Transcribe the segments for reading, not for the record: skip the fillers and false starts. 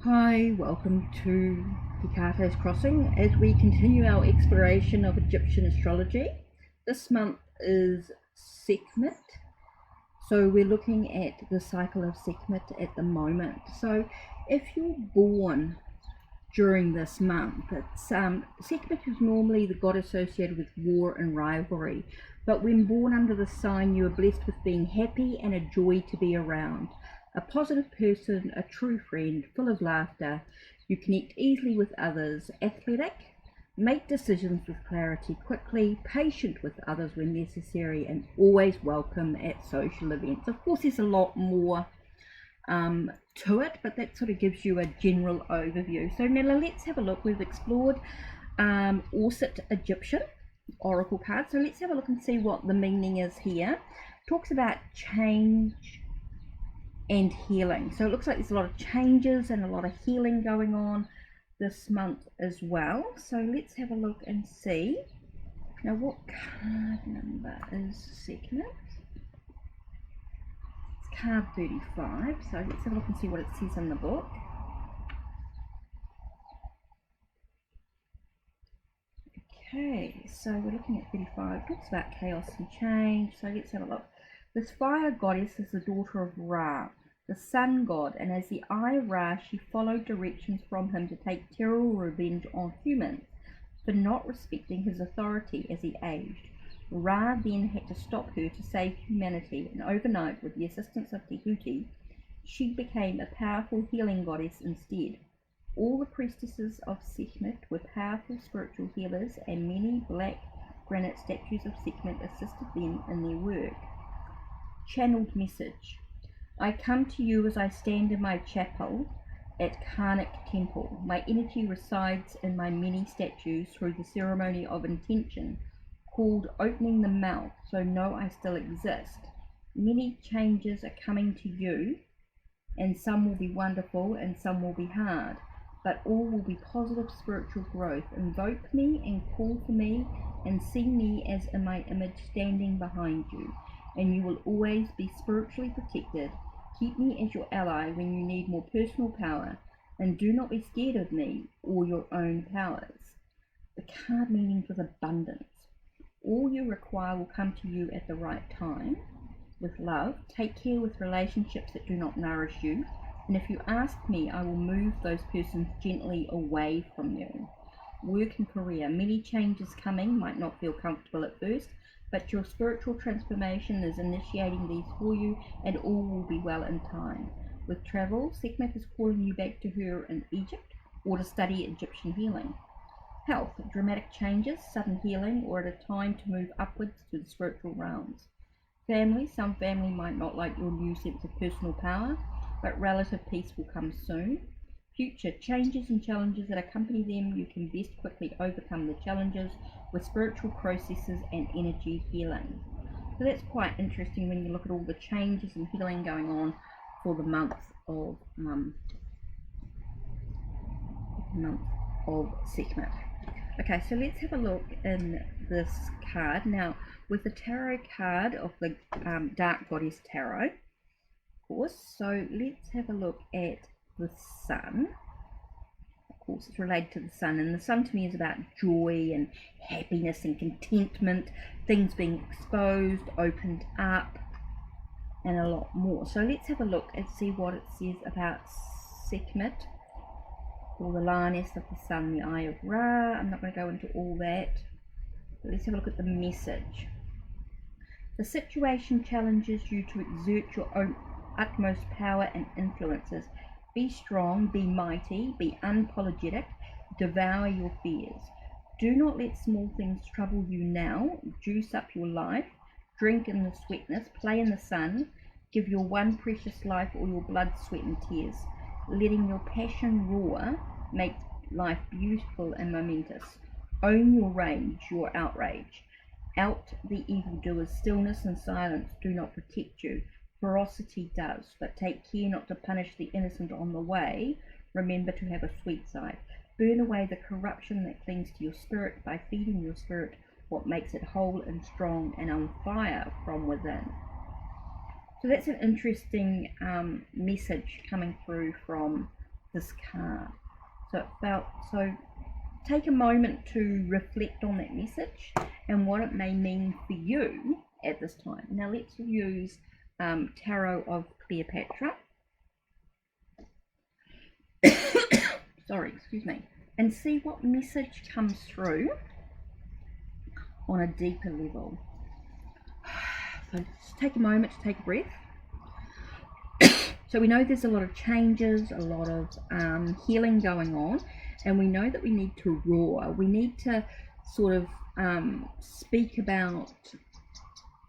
Hi, welcome to HeKate's Crossing as we continue our exploration of Egyptian astrology. This month is Sekhmet, so we're looking at the cycle of Sekhmet at the moment. So if you're born during this month, Sekhmet is normally the god associated with war and rivalry, but when born under the sign, you are blessed with being happy and a joy to be around. A positive person, a true friend, full of laughter. You connect easily with others, athletic, make decisions with clarity quickly, patient with others when necessary, and always welcome at social events. Of course, there's a lot more to it, but that sort of gives you a general overview. So now let's have a look. We've explored Auset Egyptian Oracle cards, so let's have a look and see what the meaning is here. Talks about change and healing. So it looks like there's a lot of changes and a lot of healing going on this month as well. So let's have a look and see. Now, what card number is Sekhmet? It's card 35. So let's have a look and see what it says in the book. Okay, so we're looking at 35. It talks about chaos and change. So let's have a look. This fire goddess is the daughter of Ra, the sun god, and as the eye of Ra, she followed directions from him to take terrible revenge on humans for not respecting his authority as he aged. Ra then had to stop her to save humanity, and overnight, with the assistance of HeKate, she became a powerful healing goddess instead. All the priestesses of Sekhmet were powerful spiritual healers, and many black granite statues of Sekhmet assisted them in their work. Channeled message. I come to you as I stand in my chapel at Karnak Temple. My energy resides in my many statues through the ceremony of intention, called opening the mouth, so know I still exist. Many changes are coming to you, and some will be wonderful and some will be hard, but all will be positive spiritual growth. Invoke me and call for me and see me as in my image standing behind you, and you will always be spiritually protected. Keep me as your ally when you need more personal power, and do not be scared of me or your own powers. The card meaning was abundance. All you require will come to you at the right time. With love, take care with relationships that do not nourish you, and if you ask me, I will move those persons gently away from you. Work and career. Many changes coming, might not feel comfortable at first, but your spiritual transformation is initiating these for you, and all will be well in time. With travel, Sekhmet is calling you back to her in Egypt or to study Egyptian healing. Health, dramatic changes, sudden healing, or at a time to move upwards to the spiritual realms. Family, some family might not like your new sense of personal power, but relative peace will come soon. Future, changes and challenges that accompany them, you can best quickly overcome the challenges with spiritual processes and energy healing. So that's quite interesting when you look at all the changes and healing going on for the month of Sekhmet. Okay, so let's have a look in this card now with the tarot card of the Dark Goddess Tarot, of course. So let's have a look at the sun. Of course, it's related to the sun, and the sun to me is about joy and happiness and contentment, things being exposed, opened up, and a lot more. So let's have a look and see what it says about Sekhmet, or the lioness of the sun, the eye of Ra. I'm not going to go into all that, but let's have a look at the message. The situation challenges you to exert your own utmost power and influences. Be strong, be mighty, be unapologetic, devour your fears. Do not let small things trouble you now. Juice up your life, drink in the sweetness, play in the sun, give your one precious life all your blood, sweat and tears. Letting your passion roar makes life beautiful and momentous. Own your rage, your outrage. Out the evildoers. Stillness and silence do not protect you. Ferocity does, but take care not to punish the innocent on the way. Remember to have a sweet side. Burn away the corruption that clings to your spirit by feeding your spirit what makes it whole and strong and on fire from within. So that's an interesting message coming through from this card. So take a moment to reflect on that message and what it may mean for you at this time. Now let's use Tarot of Cleopatra. Sorry, excuse me. And see what message comes through on a deeper level. So just take a moment to take a breath. So we know there's a lot of changes, a lot of healing going on, and we know that we need to roar. We need to sort of speak about,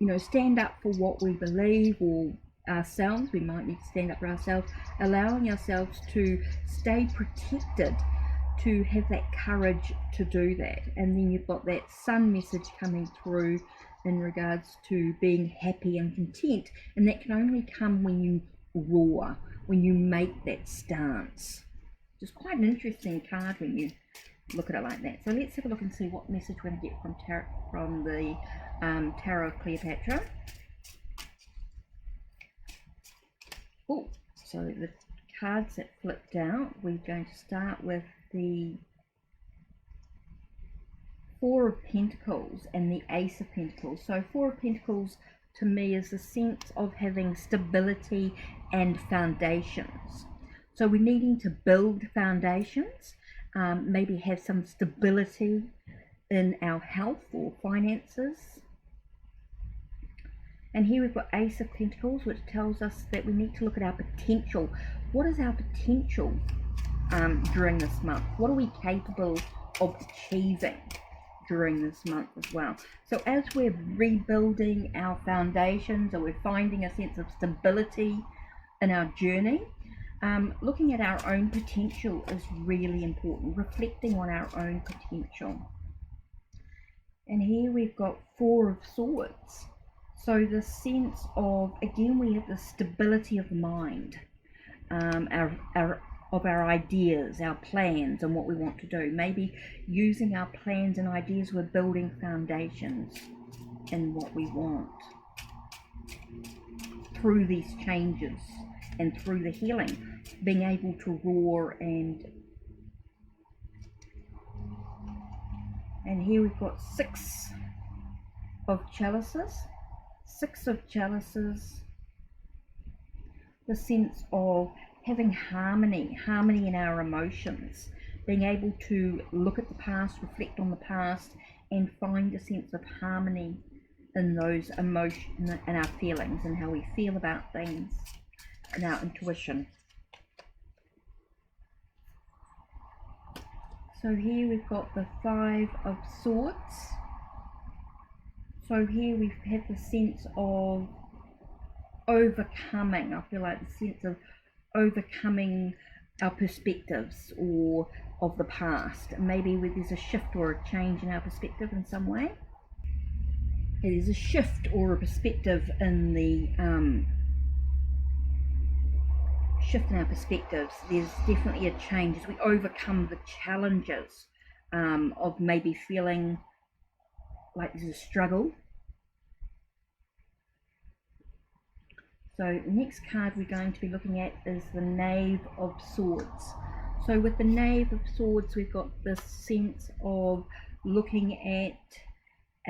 you know, stand up for what we believe, or ourselves. We might need to stand up for ourselves, allowing ourselves to stay protected, to have that courage to do that. And then you've got that sun message coming through in regards to being happy and content, and that can only come when you roar, when you make that stance. Just quite an interesting card when you look at it like that. So let's have a look and see what message we're going to get from the Tarot of Cleopatra. Oh, so the cards that flipped out, we're going to start with the Four of Pentacles and the Ace of Pentacles. So Four of Pentacles to me is the sense of having stability and foundations. So we're needing to build foundations, maybe have some stability in our health or finances. And here we've got Ace of Pentacles, which tells us that we need to look at our potential. What is our potential during this month? What are we capable of achieving during this month as well? So as we're rebuilding our foundations, or we're finding a sense of stability in our journey, looking at our own potential is really important, reflecting on our own potential. And here we've got Four of Swords. So the sense of, again, we have the stability of mind, of our ideas, our plans, and what we want to do. Maybe using our plans and ideas, we're building foundations in what we want through these changes and through the healing, being able to roar. And here we've got Six of Chalices. Six of Chalices, the sense of having harmony in our emotions, being able to look at the past, reflect on the past, and find a sense of harmony in those emotions and our feelings and how we feel about things and our intuition. So here we've got the Five of Swords. So here we've had the sense of overcoming. I feel like the sense of overcoming our perspectives or of the past. Maybe there's a shift or a change in our perspective in some way. There's a shift or a perspective in the shift in our perspectives. There's definitely a change as we overcome the challenges of maybe feeling like there's a struggle. So the next card we're going to be looking at is the Knave of Swords. So with the Knave of Swords, we've got this sense of looking at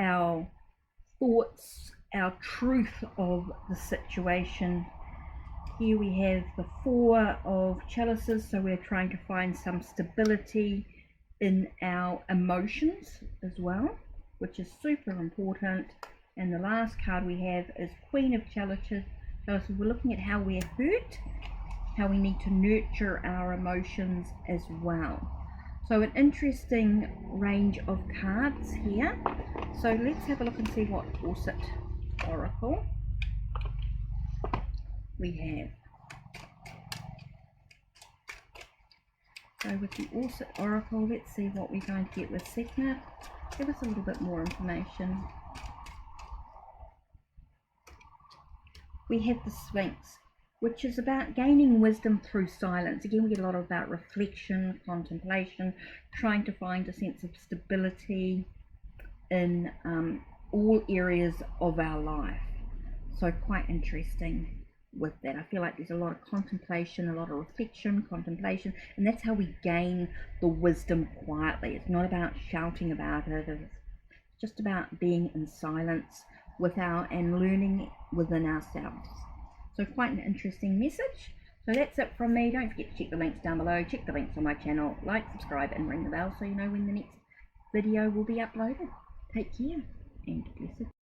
our thoughts, our truth of the situation. Here we have the Four of Chalices, so we're trying to find some stability in our emotions as well, which is super important. And the last card we have is Queen of Chalices. So we're looking at how we're hurt, how we need to nurture our emotions as well. So an interesting range of cards here. So let's have a look and see what Auset Oracle we have. So with the Auset Oracle, let's see what we're going to get with Sekhmet. Give us a little bit more information. We have the Sphinx, which is about gaining wisdom through silence. Again, we get a lot about reflection, contemplation, trying to find a sense of stability in all areas of our life. So quite interesting with that. I feel like there's a lot of contemplation, a lot of reflection, contemplation, and that's how we gain the wisdom quietly. It's not about shouting about it. It's just about being in silence and learning within ourselves. So quite an interesting message. So that's it from me. Don't forget to check the links down below. Check the links on my channel. Like, subscribe, and ring the bell so you know when the next video will be uploaded. Take care and blessed.